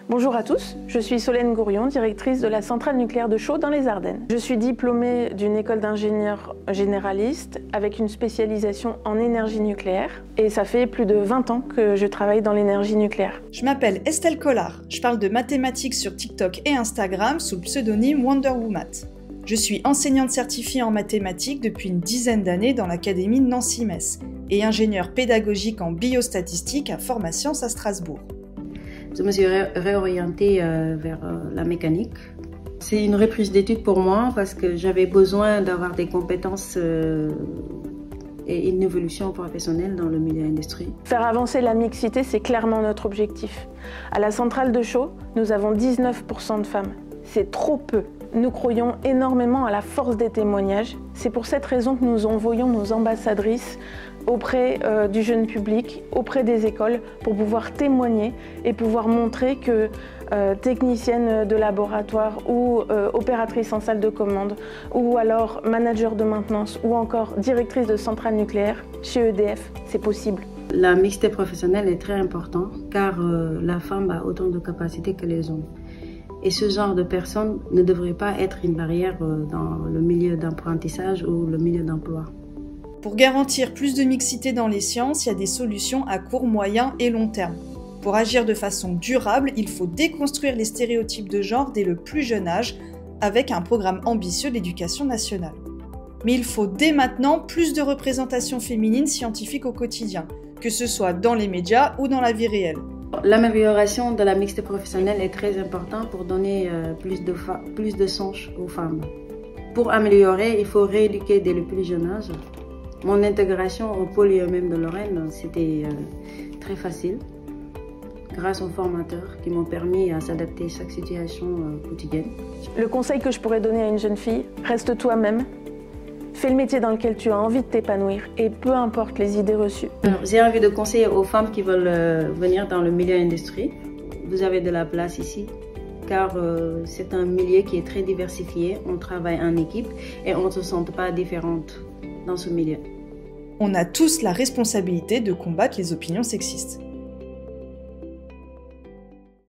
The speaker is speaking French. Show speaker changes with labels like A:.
A: Bonjour à tous, je suis Solène Gourion, directrice de la centrale nucléaire de Chaux dans les Ardennes. Je suis diplômée d'une école d'ingénieurs généralistes avec une spécialisation en énergie nucléaire et ça fait plus de 20 ans que je travaille dans l'énergie nucléaire.
B: Je m'appelle Estelle Collard, je parle de mathématiques sur TikTok et Instagram sous le pseudonyme WonderWomat. Je suis enseignante certifiée en mathématiques depuis une dizaine d'années dans l'académie Nancy-Metz et ingénieure pédagogique en biostatistique à Formasciences à Strasbourg.
C: Je me suis réorientée vers la mécanique. C'est une reprise d'études pour moi parce que j'avais besoin d'avoir des compétences et une évolution professionnelle dans le milieu industrie.
A: Faire avancer la mixité, c'est clairement notre objectif. À la centrale de Chaux, nous avons 19% de femmes. C'est trop peu. Nous croyons énormément à la force des témoignages. C'est pour cette raison que nous envoyons nos ambassadrices auprès du jeune public, auprès des écoles, pour pouvoir témoigner et pouvoir montrer que technicienne de laboratoire ou opératrice en salle de commande, ou alors manager de maintenance, ou encore directrice de centrale nucléaire, chez EDF, c'est possible.
C: La mixité professionnelle est très importante car la femme a autant de capacités que les hommes. Et ce genre de personnes ne devrait pas être une barrière dans le milieu d'apprentissage ou le milieu d'emploi.
B: Pour garantir plus de mixité dans les sciences, il y a des solutions à court, moyen et long terme. Pour agir de façon durable, il faut déconstruire les stéréotypes de genre dès le plus jeune âge avec un programme ambitieux d'éducation nationale. Mais il faut dès maintenant plus de représentation féminine scientifique au quotidien, que ce soit dans les médias ou dans la vie réelle.
C: L'amélioration de la mixité professionnelle est très importante pour donner plus de sens aux femmes. Pour améliorer, il faut rééduquer dès le plus jeune âge. Mon intégration au pôle IEM de Lorraine, c'était très facile grâce aux formateurs qui m'ont permis à s'adapter à chaque situation quotidienne.
A: Le conseil que je pourrais donner à une jeune fille, reste toi-même. Fais le métier dans lequel tu as envie de t'épanouir et peu importe les idées reçues.
C: J'ai envie de conseiller aux femmes qui veulent venir dans le milieu industrie. Vous avez de la place ici car c'est un milieu qui est très diversifié. On travaille en équipe et on ne se sent pas différente dans ce milieu.
B: On a tous la responsabilité de combattre les opinions sexistes.